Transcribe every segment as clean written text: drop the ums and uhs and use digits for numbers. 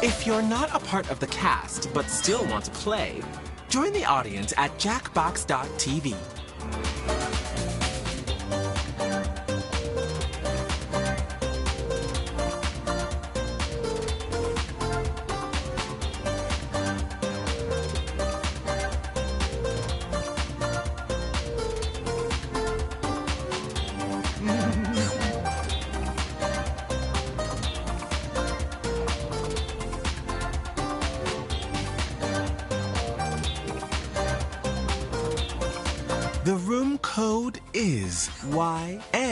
If you're not a part of the cast but still want to play, join the audience at jackbox.tv. The room code is YNTW.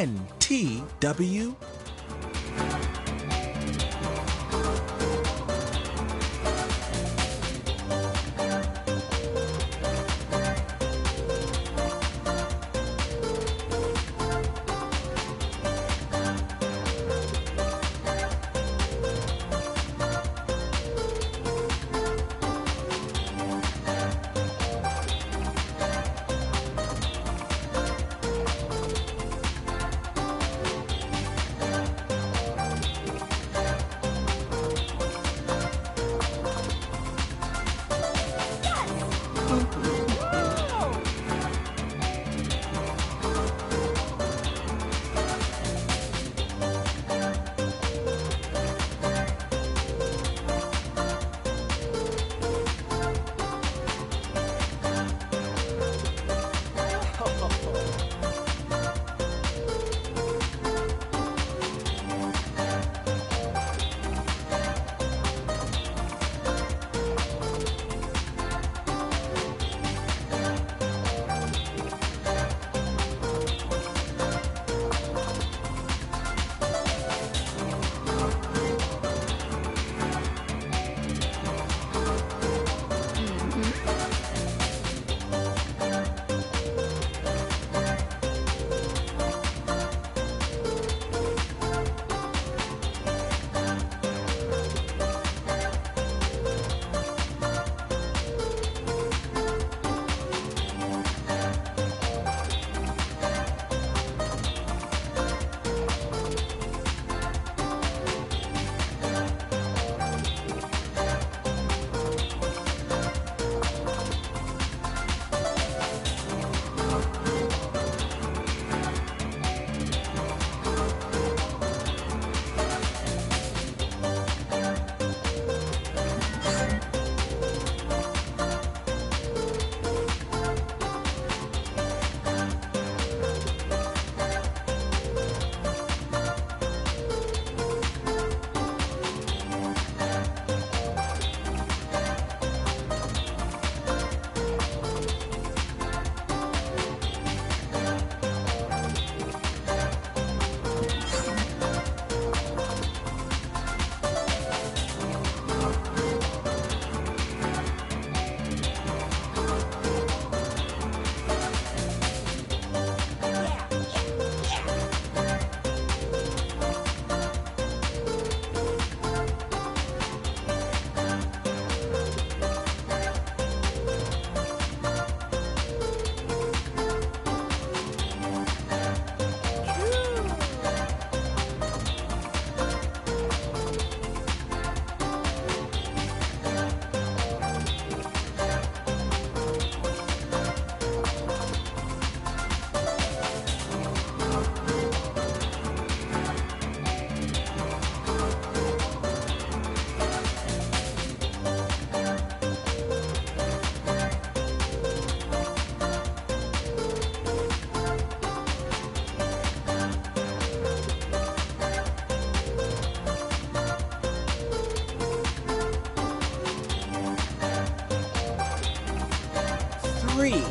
Three,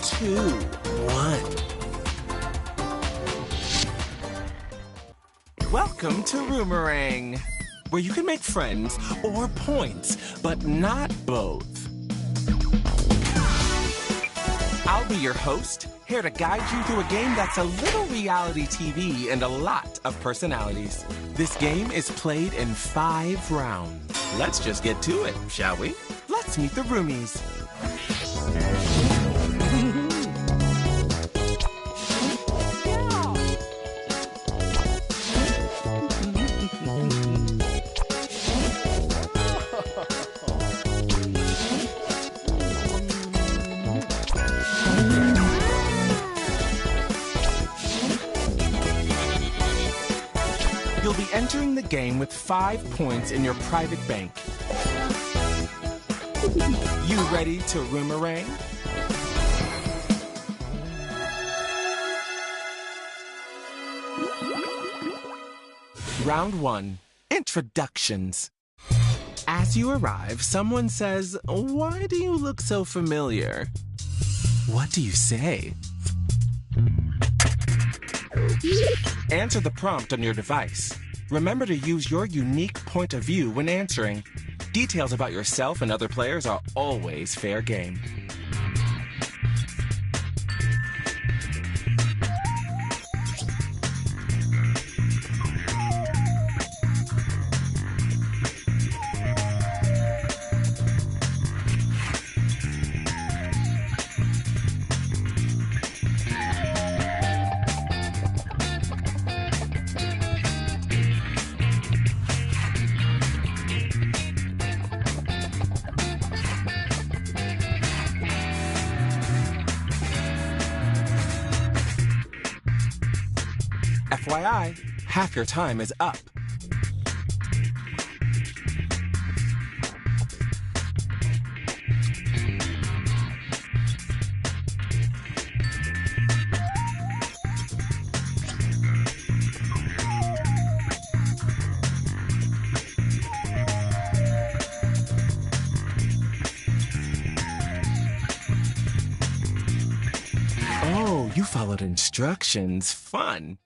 two, one. Welcome to Roomerang, where you can make friends or points, but not both. I'll be your host, here to guide you through a game that's a little reality TV and a lot of personalities. This game is played in 5 rounds. Let's just get to it, shall we? Let's meet the roomies. entering the game with 5 points in your private bank. You ready to roomerang? Round 1, Introductions. As you arrive, someone says, "Why do you look so familiar?" What do you say? Answer the prompt on your device. Remember to use your unique point of view when answering. Details about yourself and other players are always fair game. FYI, half your time is up. Oh, you followed instructions. Fun.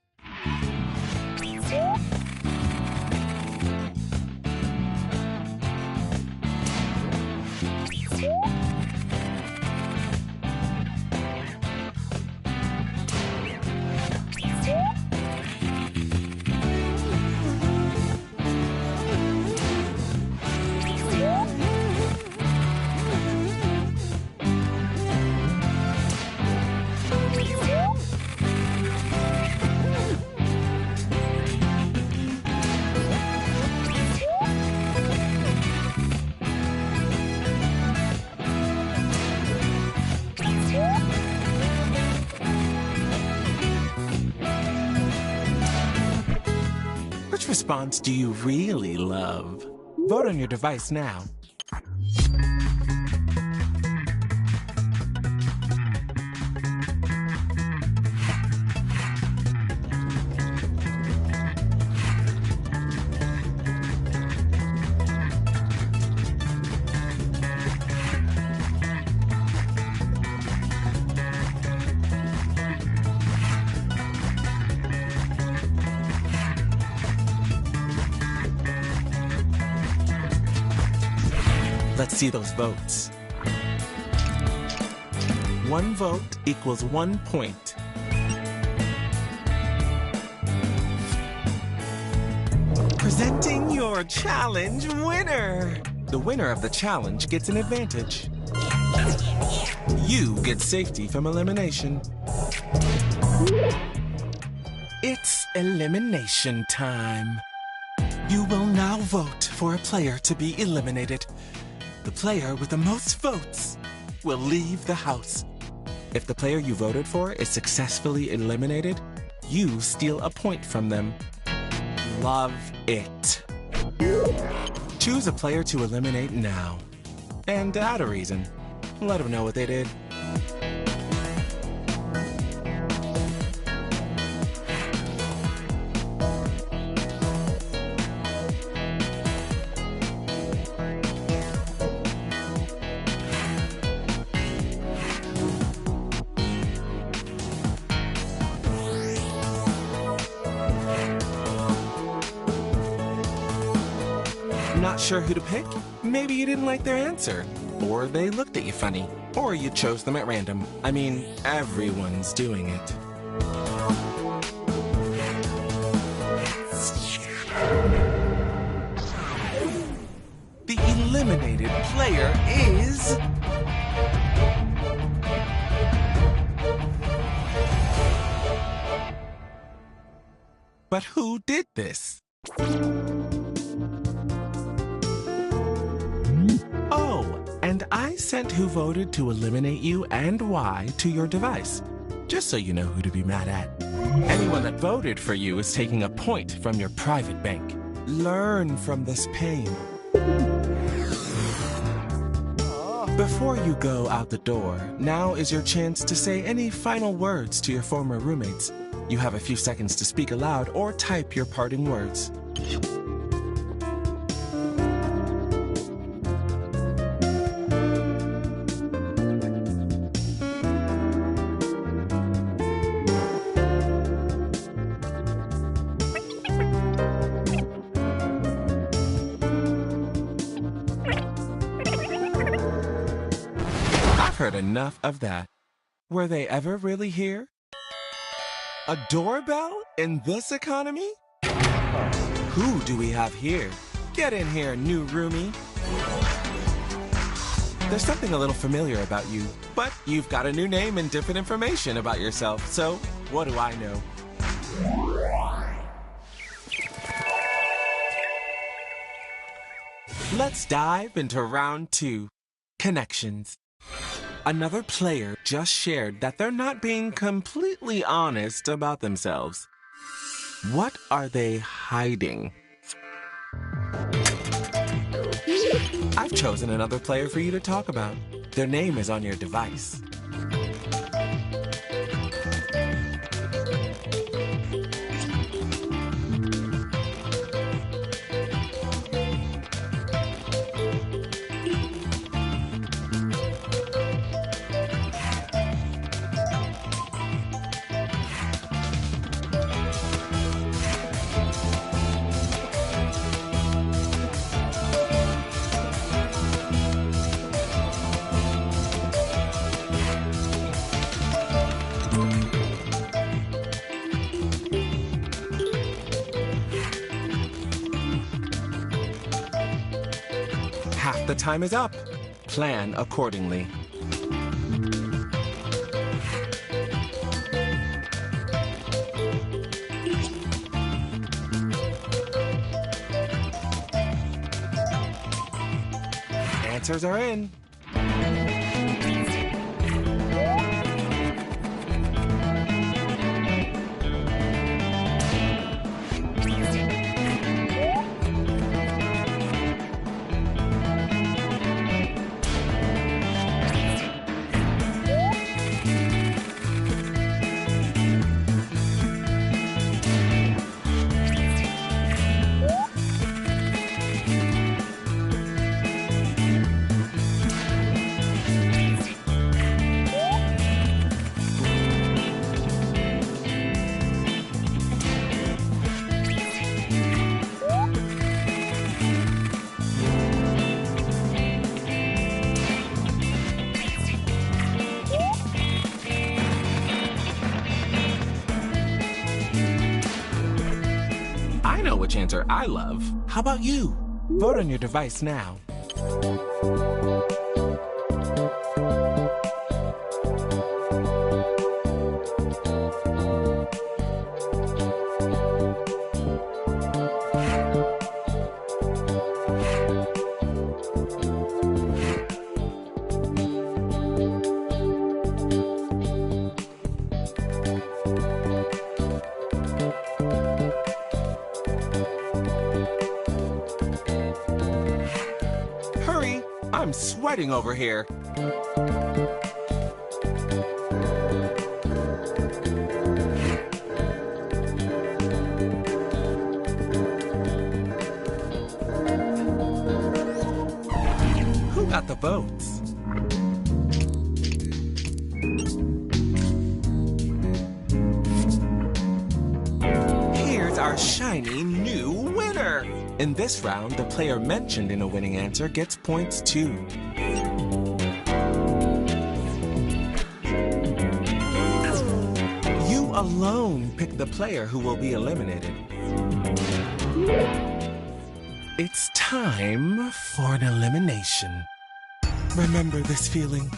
Which response do you really love? Vote on your device now. Let's see those votes. 1 vote equals 1 point. Presenting your challenge winner. The winner of the challenge gets an advantage. You get safety from elimination. It's elimination time. You will now vote for a player to be eliminated. The player with the most votes will leave the house. If the player you voted for is successfully eliminated, you steal a point from them. Love it. Choose a player to eliminate now. And add a reason. Let them know what they did. Not sure who to pick? Maybe you didn't like their answer. Or they looked at you funny. Or you chose them at random. I mean, everyone's doing it. The eliminated player is... But who did this? Oh, and I sent who voted to eliminate you and why to your device. just so you know who to be mad at. Anyone that voted for you is taking a point from your private bank. Learn from this pain. Before you go out the door, now is your chance to say any final words to your former roommates. You have a few seconds to speak aloud or type your parting words. Heard enough of that. Were they ever really here? A doorbell in this economy? Who do we have here? Get in here, new roomie. There's something a little familiar about you, but you've got a new name and different information about yourself, so what do I know? Let's dive into round 2, connections. Another player just shared that they're not being completely honest about themselves. What are they hiding? I've chosen another player for you to talk about. Their name is on your device. Half the time is up. Plan accordingly. Answers are in. I know which answer I love. How about you? Vote on your device now. Hurry! I'm sweating over here. Who got the votes? Here's our shiny new winner! In this round, the player mentioned in a winning answer gets points too. You alone pick the player who will be eliminated. It's time for an elimination. Remember this feeling?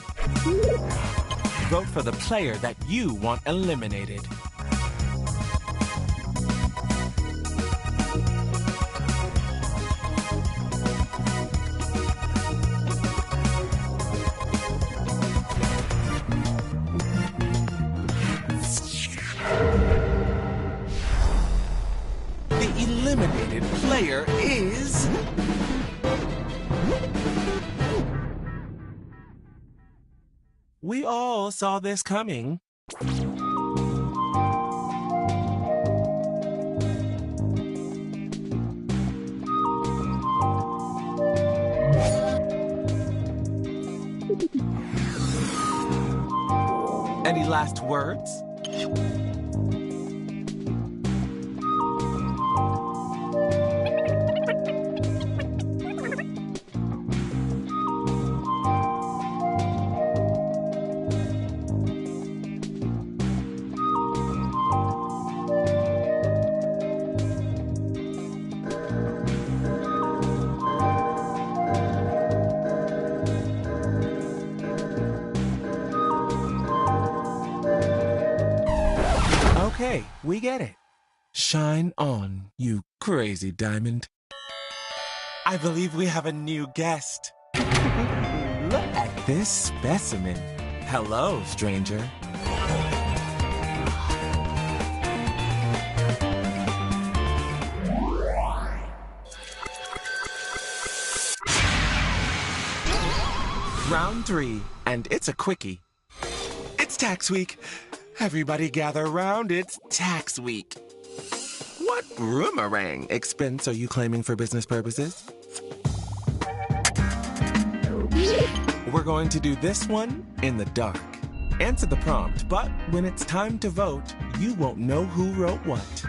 Vote for the player that you want eliminated. We all saw this coming. Any last words? Okay, we get it. Shine on, you crazy diamond. I believe we have a new guest. Look at this specimen. Hello, stranger. Round 3, and it's a quickie. It's tax week. Everybody gather around, it's tax week. What boomerang expense are you claiming for business purposes? We're going to do this one in the dark. Answer the prompt, but when it's time to vote, you won't know who wrote what.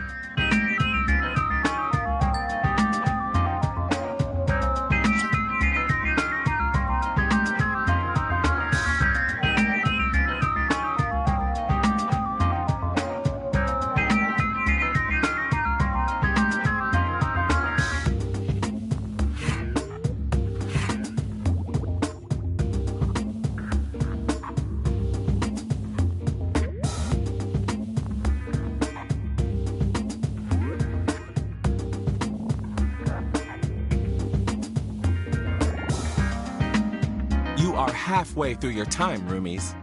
You are halfway through your time, roomies.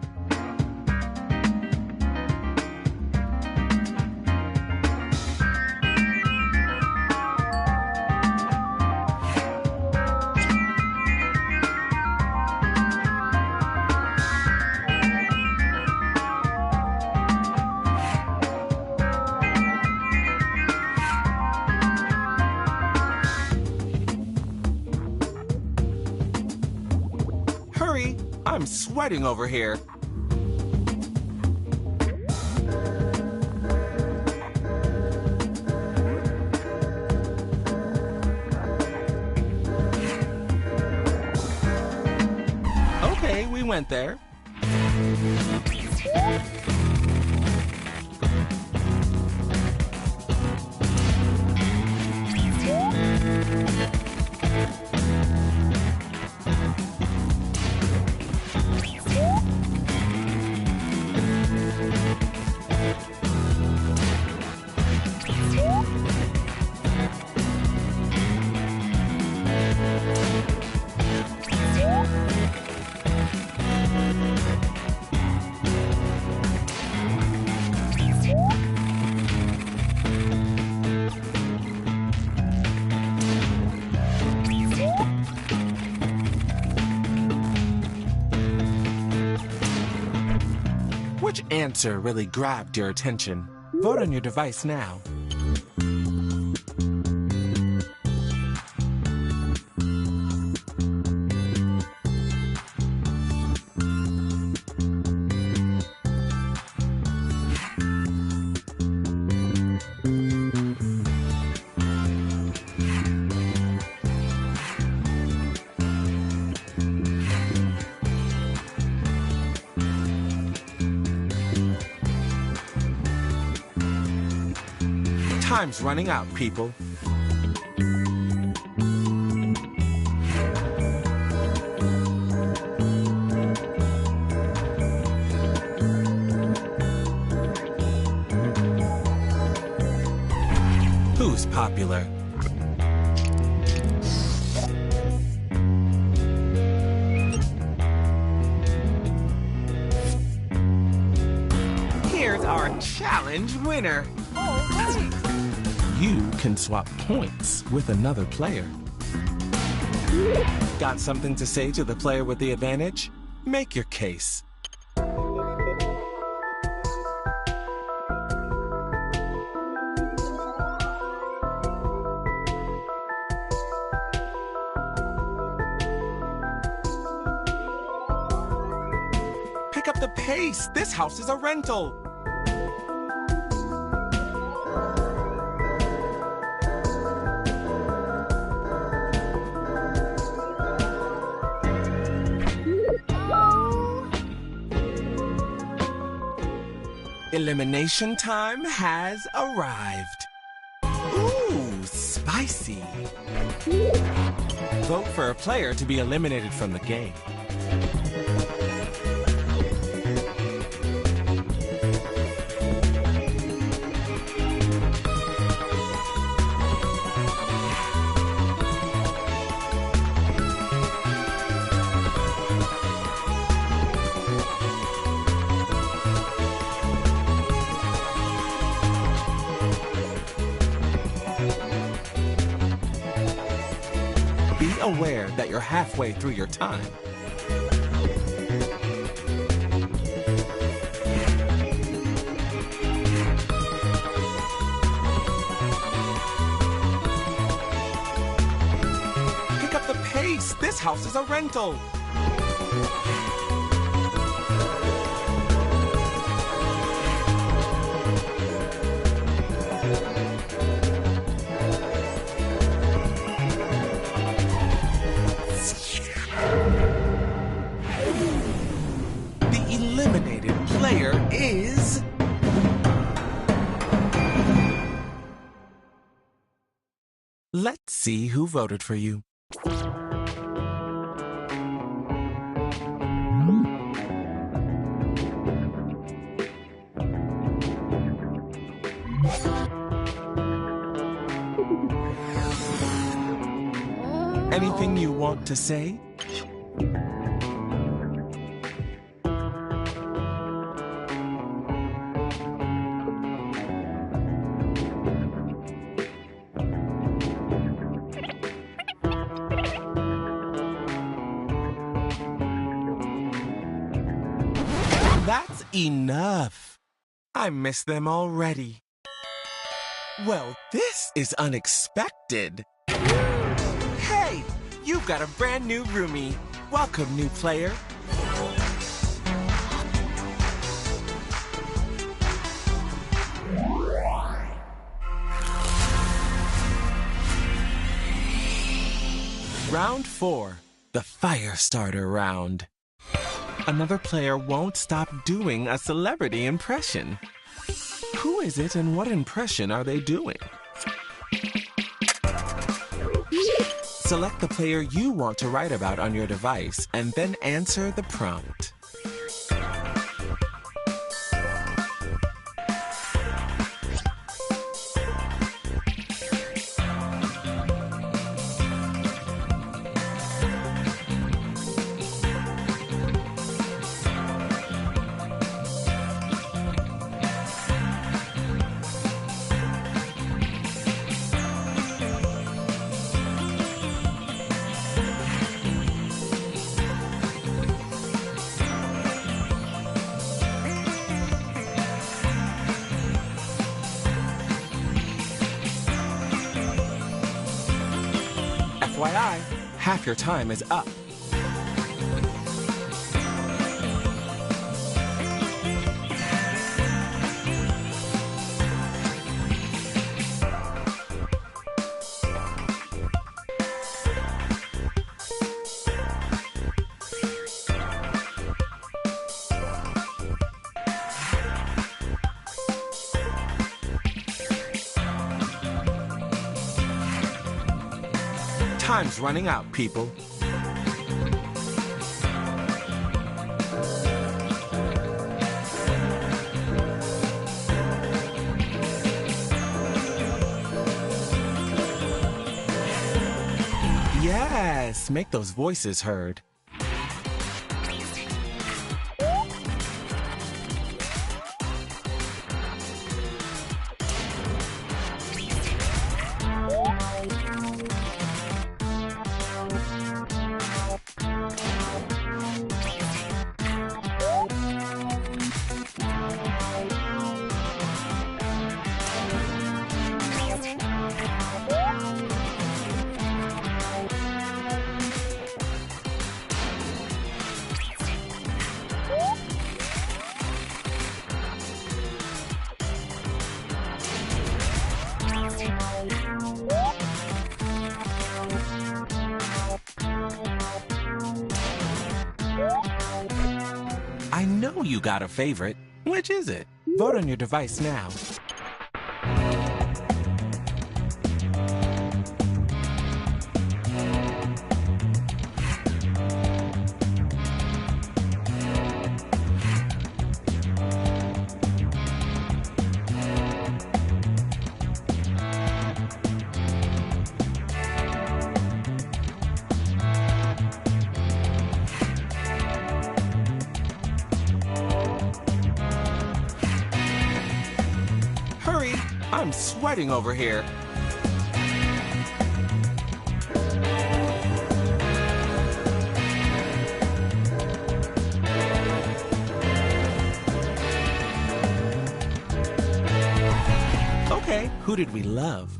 Hurry! I'm sweating over here. Okay, we went there. Which answer really grabbed your attention? Vote on your device now. Time's running out, people. Who's popular? Here's our challenge winner. You can swap points with another player. Got something to say to the player with the advantage? Make your case. up the pace! This house is a rental! Elimination time has arrived. Ooh, spicy. Vote for a player to be eliminated from the game. Be aware that you're halfway through your time. Pick up the pace! This house is a rental! Eliminated player is... Let's see who voted for you. Anything you want to say? That's enough. I miss them already. Well, this is unexpected. Hey, you've got a brand new roomie. Welcome, new player. Round 4, the fire starter round. Another player won't stop doing a celebrity impression. Who is it and what impression are they doing? Select the player you want to write about on your device and then answer the prompt. FYI, half your time is up. Time's running out, people. Yes, make those voices heard. I know you got a favorite. Which is it? Vote on your device now. Hurry! I'm sweating over here. Okay, who did we love?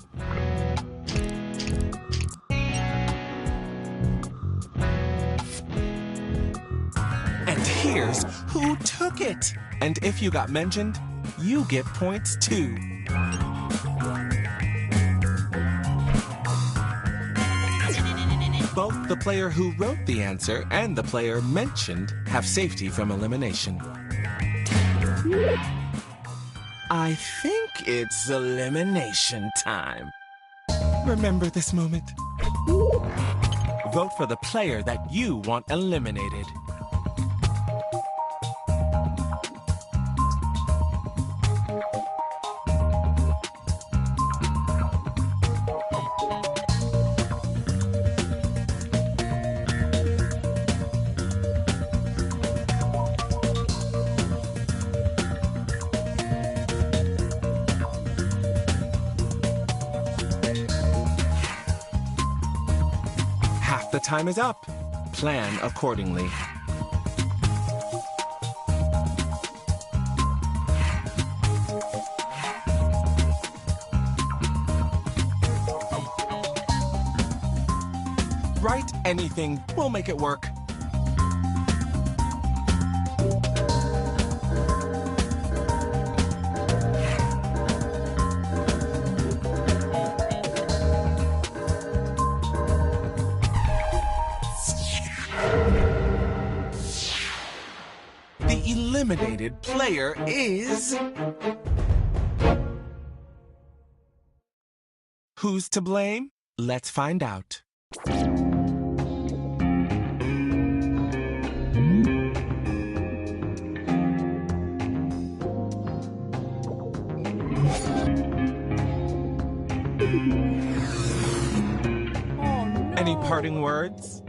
And here's who took it. And if you got mentioned, you get points too. Both the player who wrote the answer and the player mentioned have safety from elimination. I think it's elimination time. Remember this moment. Vote for the player that you want eliminated. Half the time is up. Plan accordingly. Write anything. We'll make it work. The eliminated player is... Who's to blame? Let's find out. Any parting words?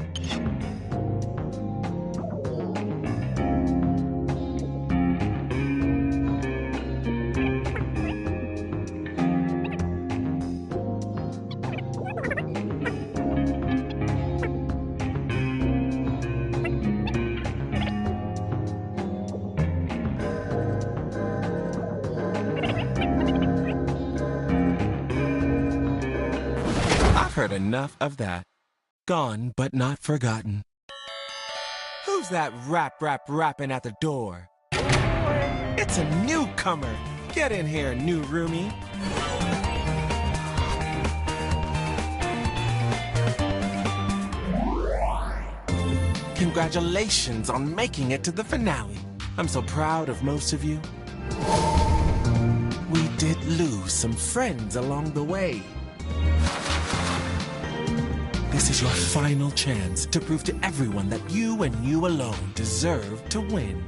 I've heard enough of that. Gone but not forgotten. Who's that rapping at the door? It's a newcomer. Get in here, new roomie. Congratulations on making it to the finale. I'm so proud of most of you. We did lose some friends along the way. This is your final chance to prove to everyone that you and you alone deserve to win.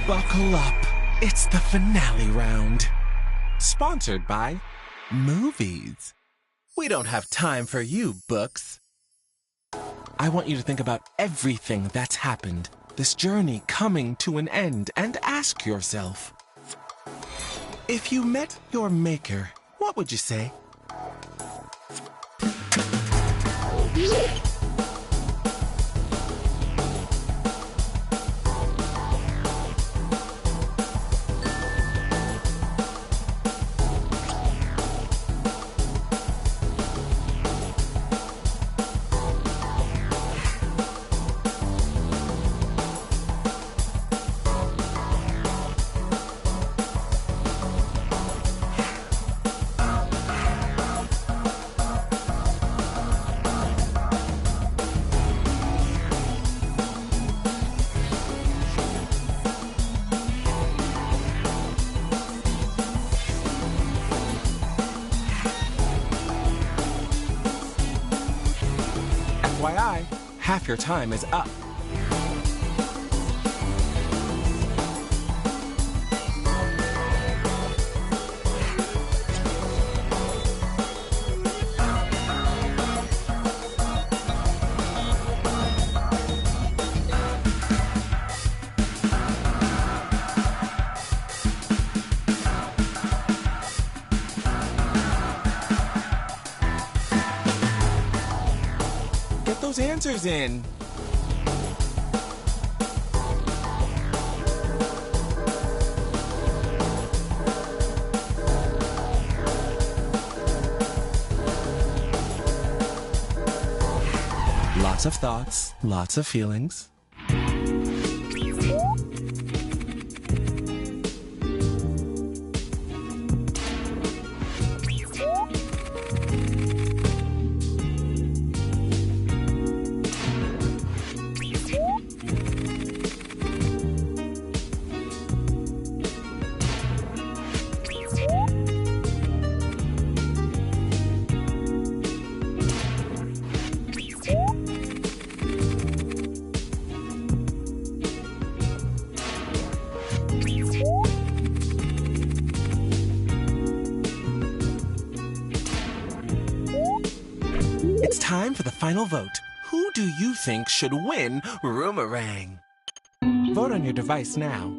Buckle up. It's the finale round. Sponsored by movies. We don't have time for you, books. I want you to think about everything that's happened, this journey coming to an end, and ask yourself, if you met your maker, what would you say? your time is up. Get those answers in. Lots of thoughts, lots of feelings. It's time for the final vote. Who do you think should win Roomerang? Vote on your device now.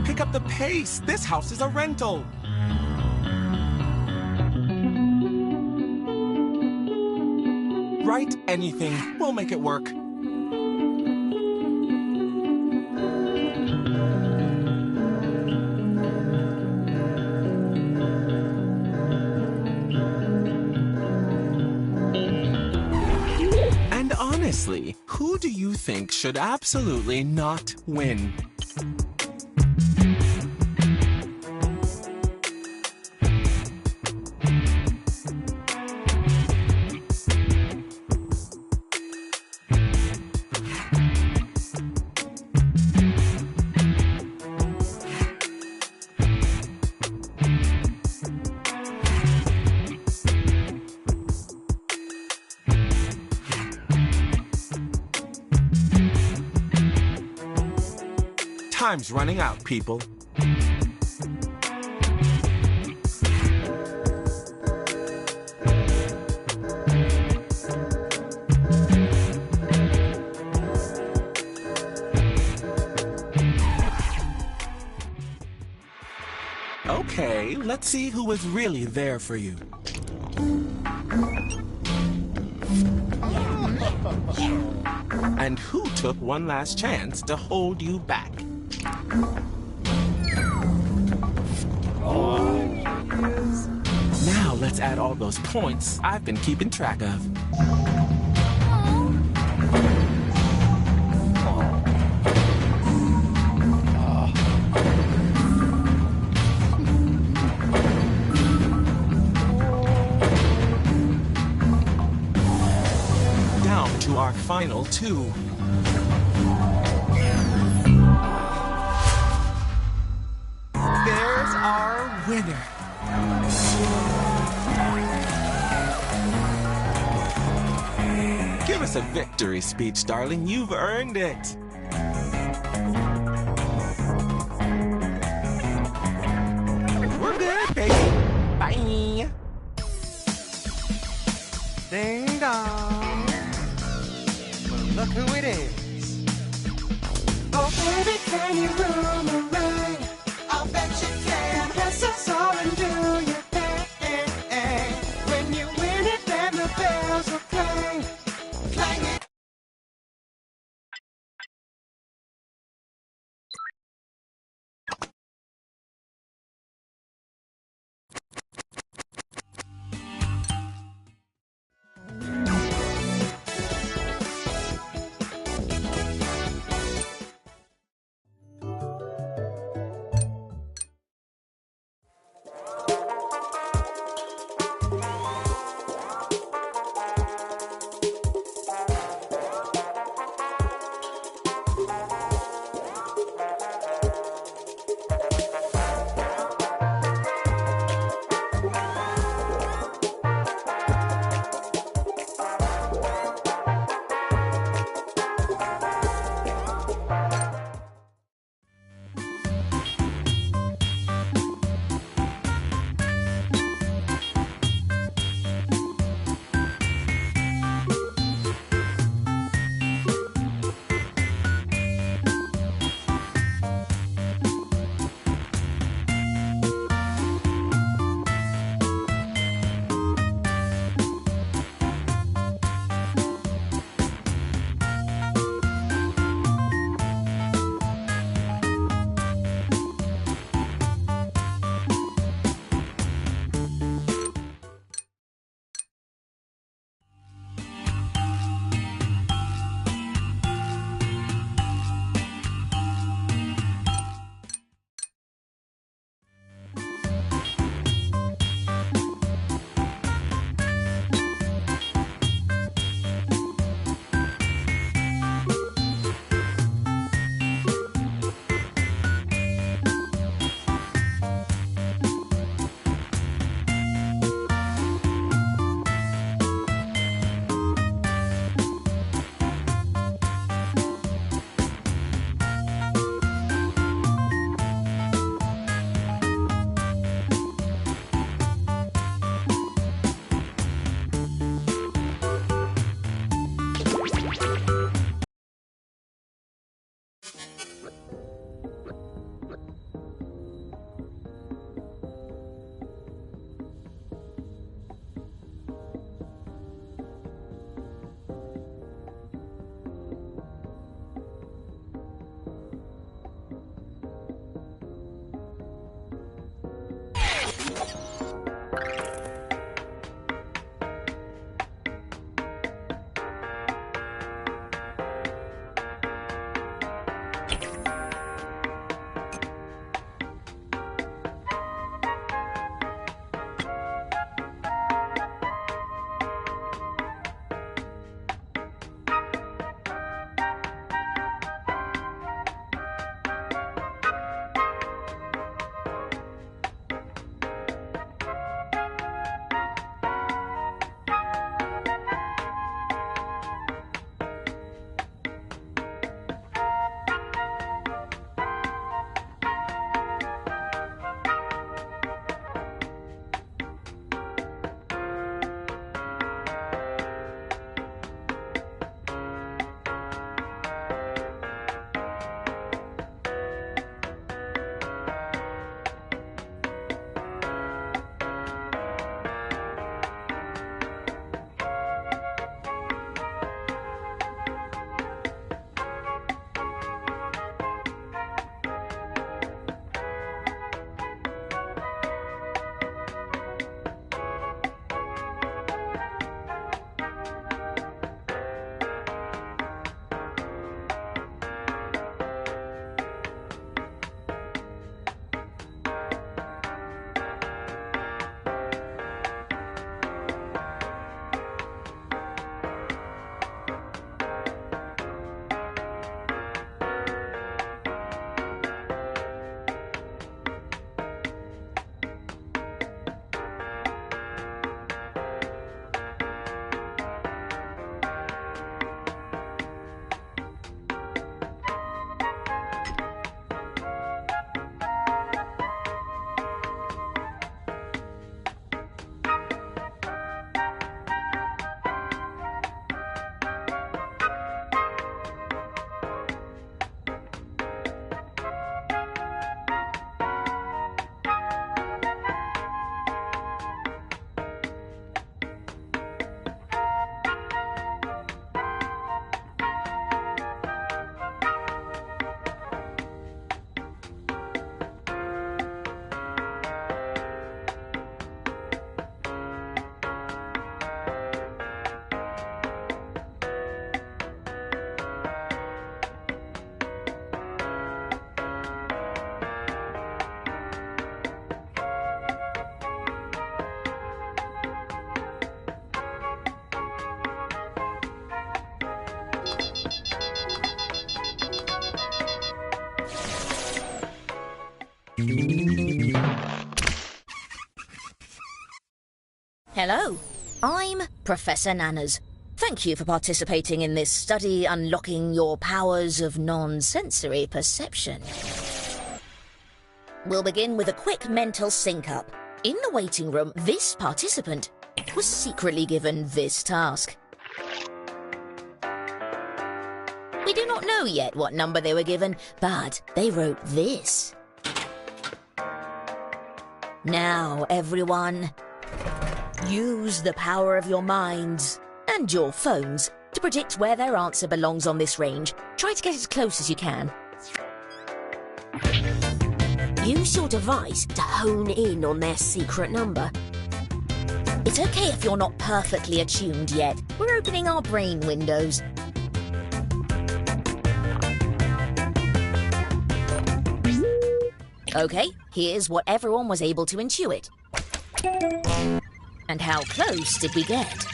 Pick up the pace. This house is a rental. Write anything. We'll make it work. And honestly, who do you think should absolutely not win? Time's running out, people. Okay, let's see who was really there for you. And who took one last chance to hold you back? Now let's add all those points I've been keeping track of. Down to our final two. There's our winner. Give us a victory speech, darling. You've earned it. We're good, baby. Bye. Ding dong. Well, look who it is. Oh, baby, can you boomerang? I'll bet you can. Press us all and do your thing. When you win it, then the bells will clang. Clang it. Hello, I'm Professor Nanners. Thank you for participating in this study unlocking your powers of non-sensory perception. We'll begin with a quick mental sync-up. In the waiting room, this participant was secretly given this task. We do not know yet what number they were given, but they wrote this. Now, everyone, use the power of your minds and your phones to predict where their answer belongs on this range. Try to get as close as you can. Use your device to hone in on their secret number. It's okay if you're not perfectly attuned yet. We're opening our brain windows. Okay, here's what everyone was able to intuit. And how close did we get?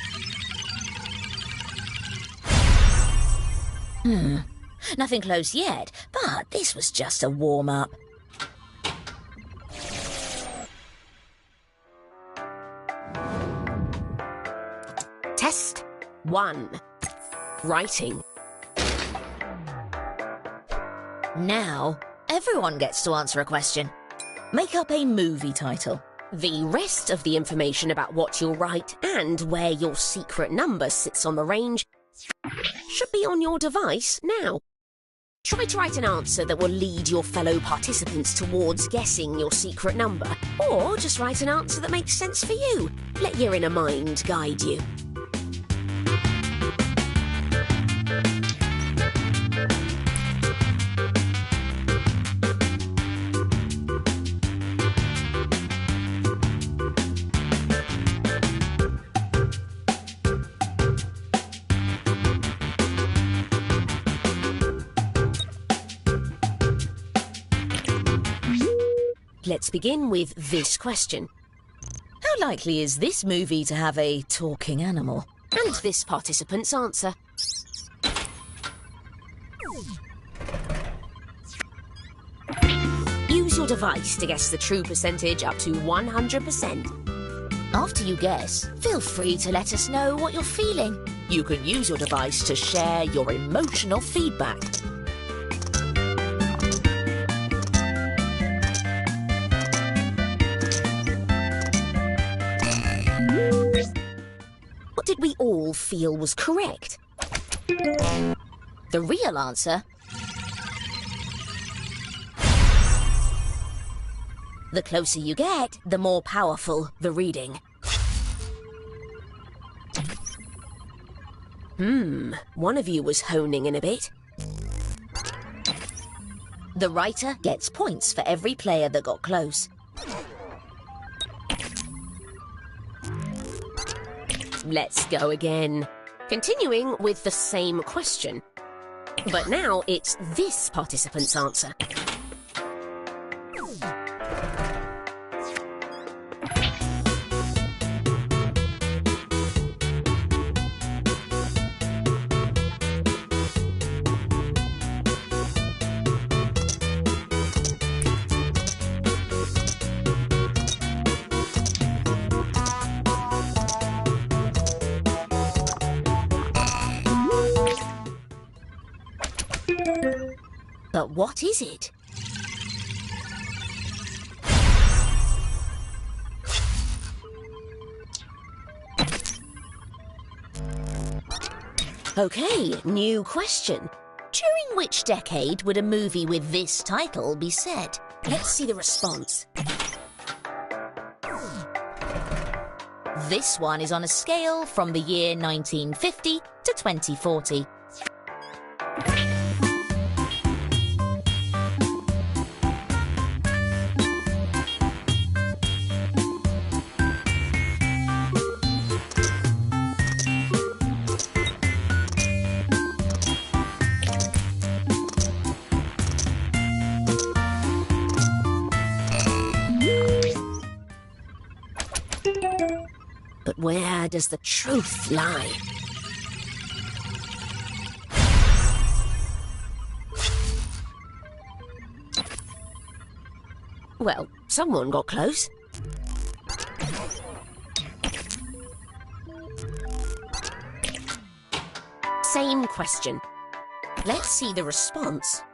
Nothing close yet, but this was just a warm-up. Test 1. Writing. Now, everyone gets to answer a question. Make up a movie title. The rest of the information about what you'll write and where your secret number sits on the range should be on your device now. Try to write an answer that will lead your fellow participants towards guessing your secret number, or just write an answer that makes sense for you. Let your inner mind guide you. Let's begin with this question. How likely is this movie to have a talking animal? And this participant's answer. Use your device to guess the true percentage up to 100%. After you guess, feel free to let us know what you're feeling. You can use your device to share your emotional feedback. What did we all feel was correct? The real answer? The closer you get, the more powerful the reading. One of you was honing in a bit. The writer gets points for every player that got close. Let's go again. Continuing with the same question. But now it's this participant's answer. But what is it? Okay, new question. During which decade would a movie with this title be set? Let's see the response. This one is on a scale from the year 1950 to 2040. But where does the truth lie? Well, someone got close. Same question. Let's see the response.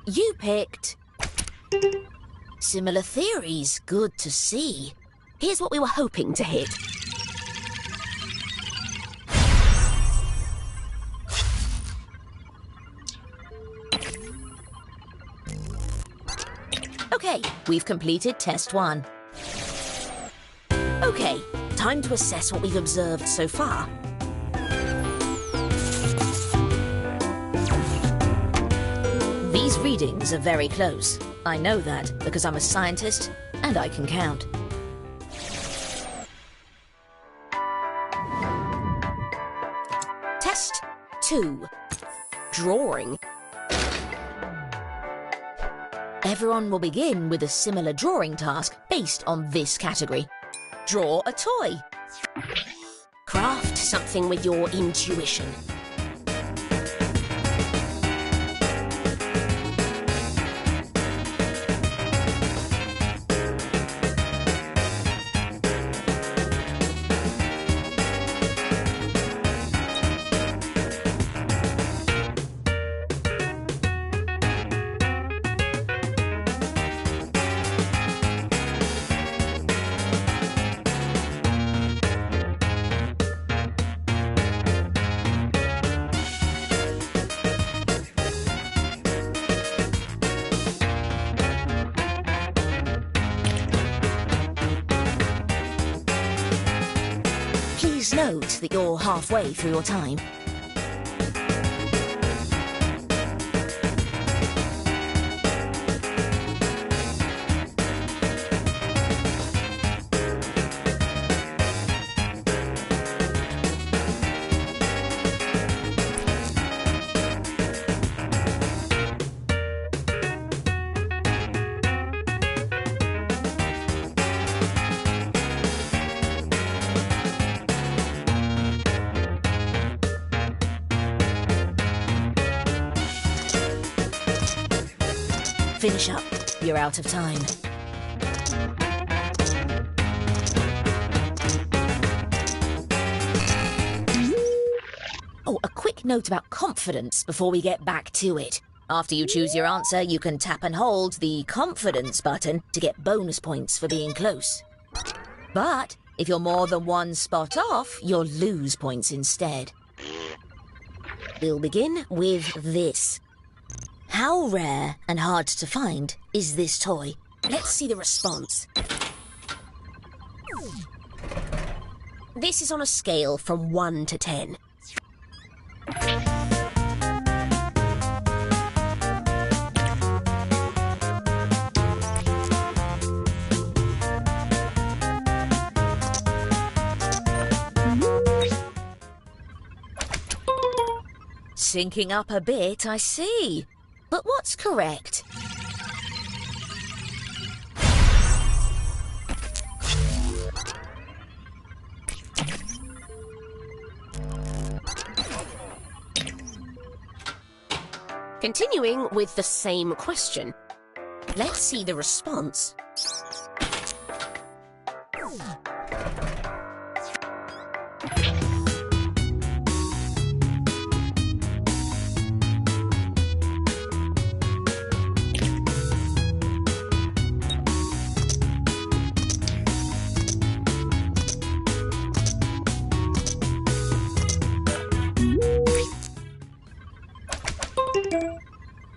You picked similar theories. Good to see. Here's what we were hoping to hit. Okay, we've completed test 1. Okay, time to assess what we've observed so far. These readings are very close. I know that because I'm a scientist and I can count. Test 2. Drawing. Everyone will begin with a similar drawing task based on this category. Draw a toy. Craft something with your intuition. Please note that you're halfway through your time. Finish up. You're out of time. Oh, a quick note about confidence before we get back to it. After you choose your answer, you can tap and hold the confidence button to get bonus points for being close. But if you're more than one spot off, you'll lose points instead. We'll begin with this. How rare and hard to find is this toy? Let's see the response. This is on a scale from 1 to 10. Syncing up a bit, I see. But what's correct? Continuing with the same question. Let's see the response.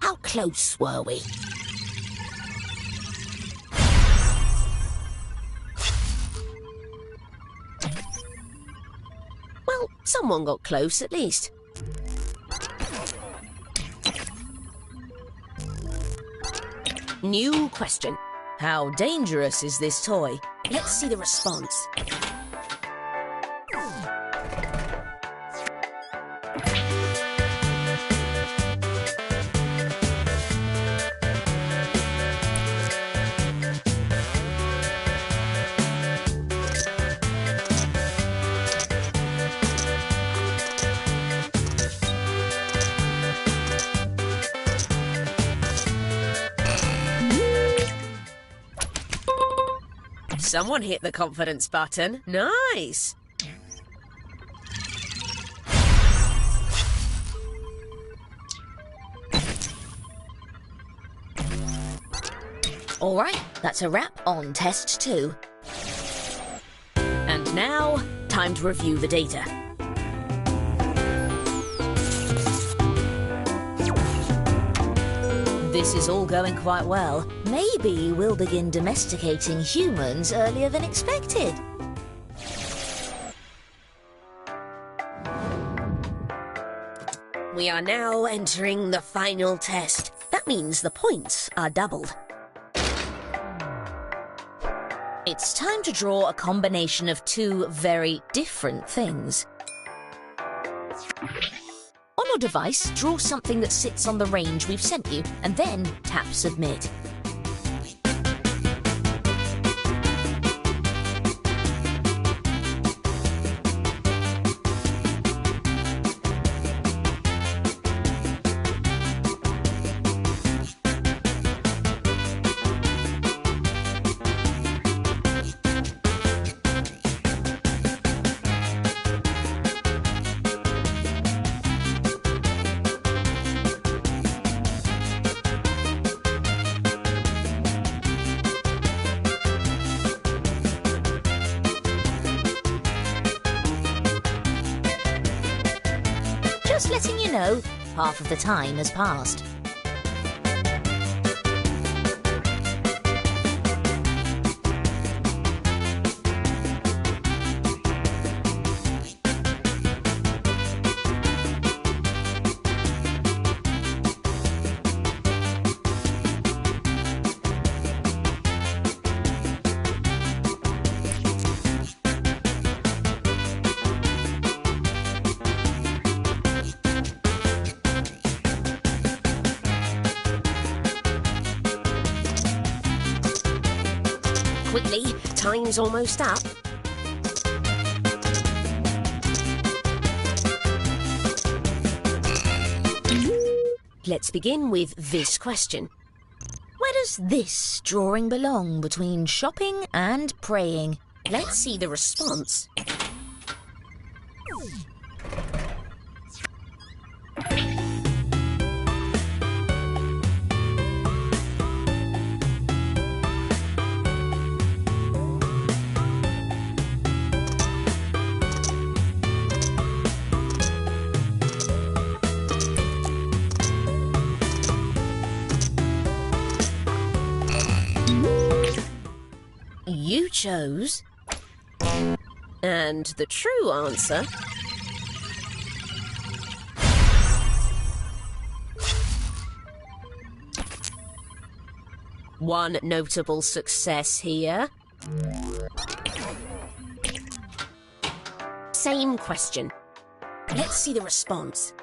How close were we? Well, someone got close at least. New question. How dangerous is this toy? Let's see the response. Someone hit the confidence button. Nice! All right, that's a wrap on test 2. And now, time to review the data. This is all going quite well. Maybe we'll begin domesticating humans earlier than expected. We are now entering the final test. That means the points are doubled. It's time to draw a combination of 2 very different things. On your device, draw something that sits on the range we've sent you, and then tap Submit. Just letting you know, half of the time has passed. Quickly, time's almost up. Let's begin with this question. Where does this drawing belong between shopping and praying? Let's see the response. You chose... And the true answer... One notable success here. Same question. Let's see the response.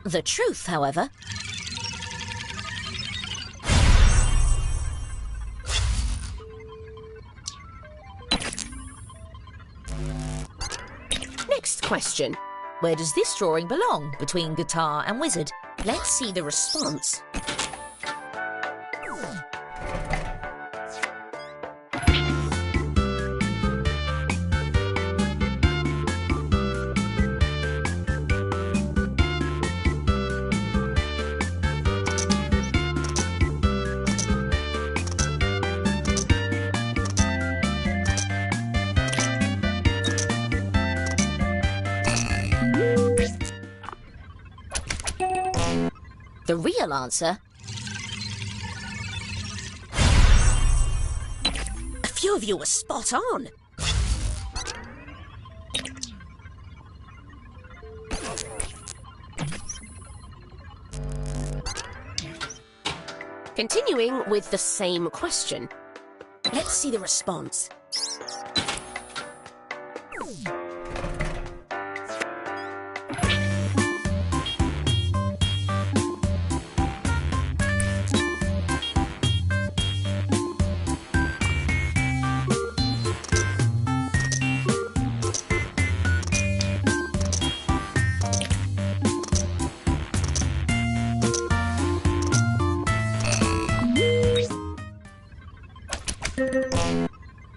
The truth, however... Next question. Where does this drawing belong between guitar and wizard? Let's see the response. The real answer... A few of you were spot on. Continuing with the same question. Let's see the response.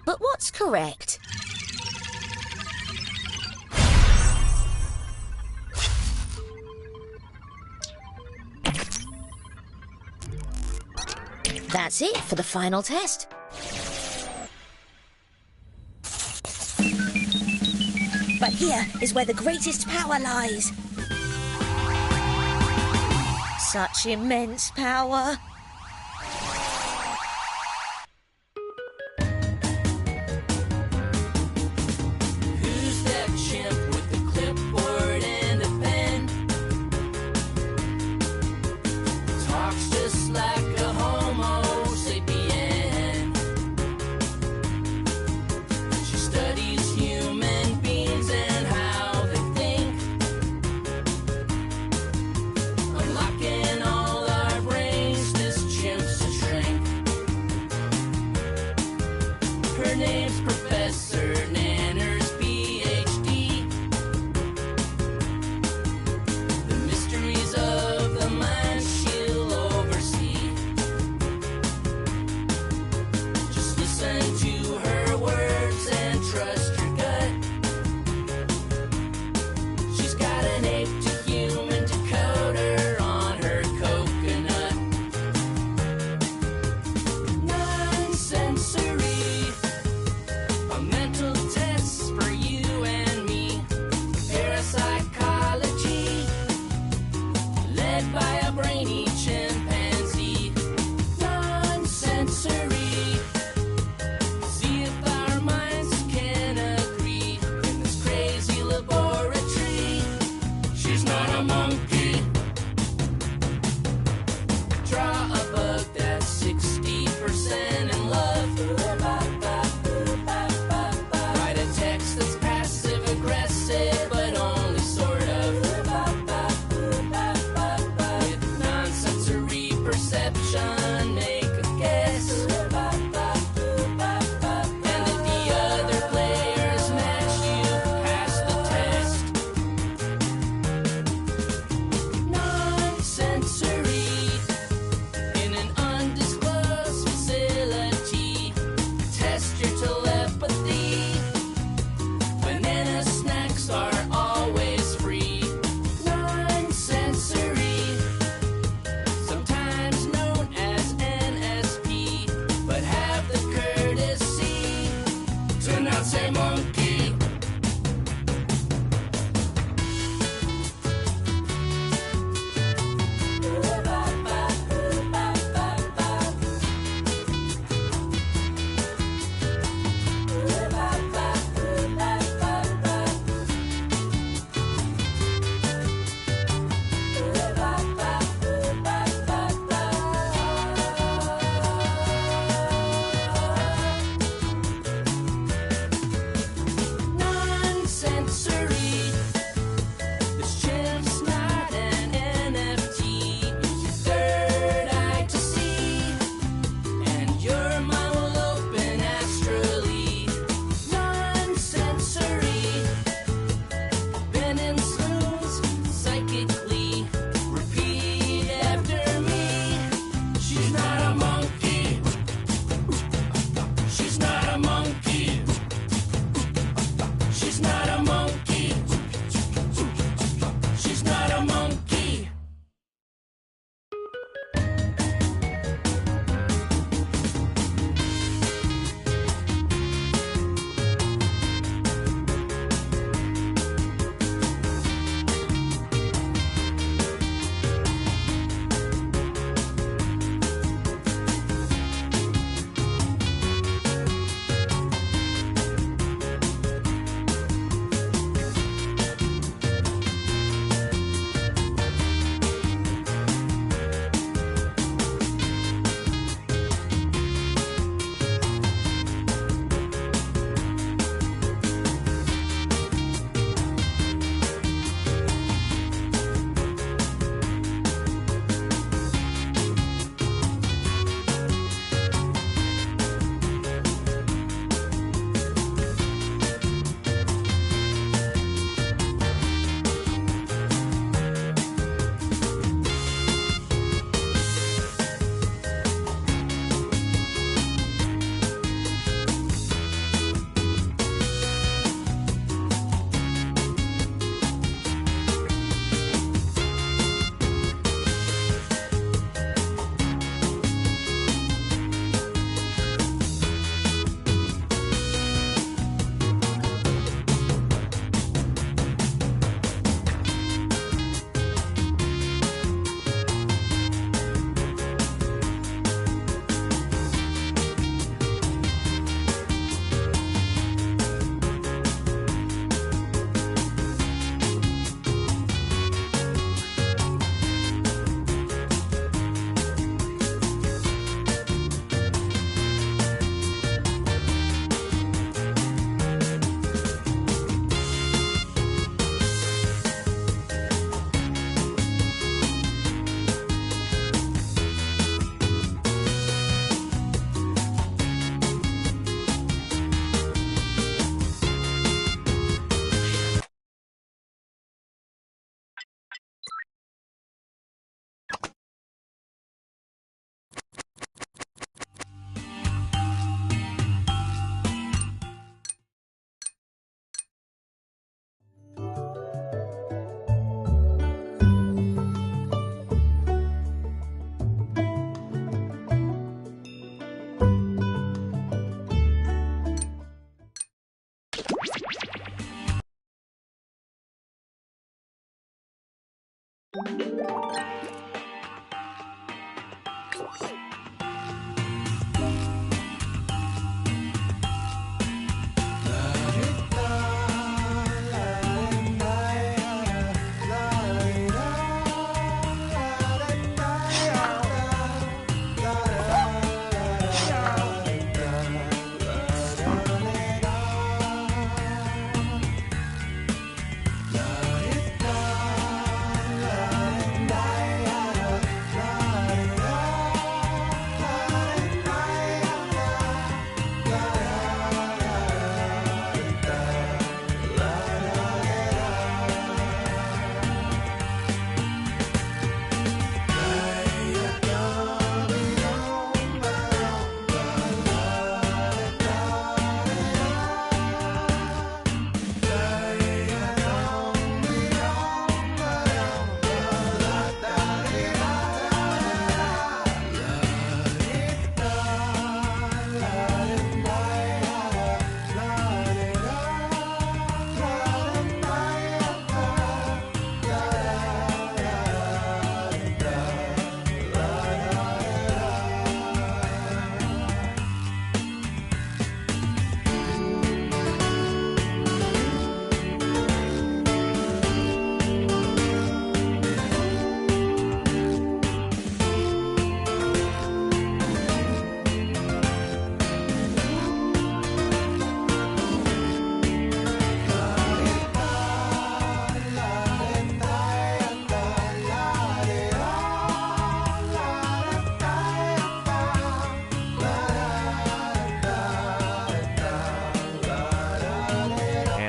But what's correct? That's it for the final test. But here is where the greatest power lies. Such immense power. Sensory, a mental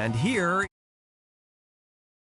And here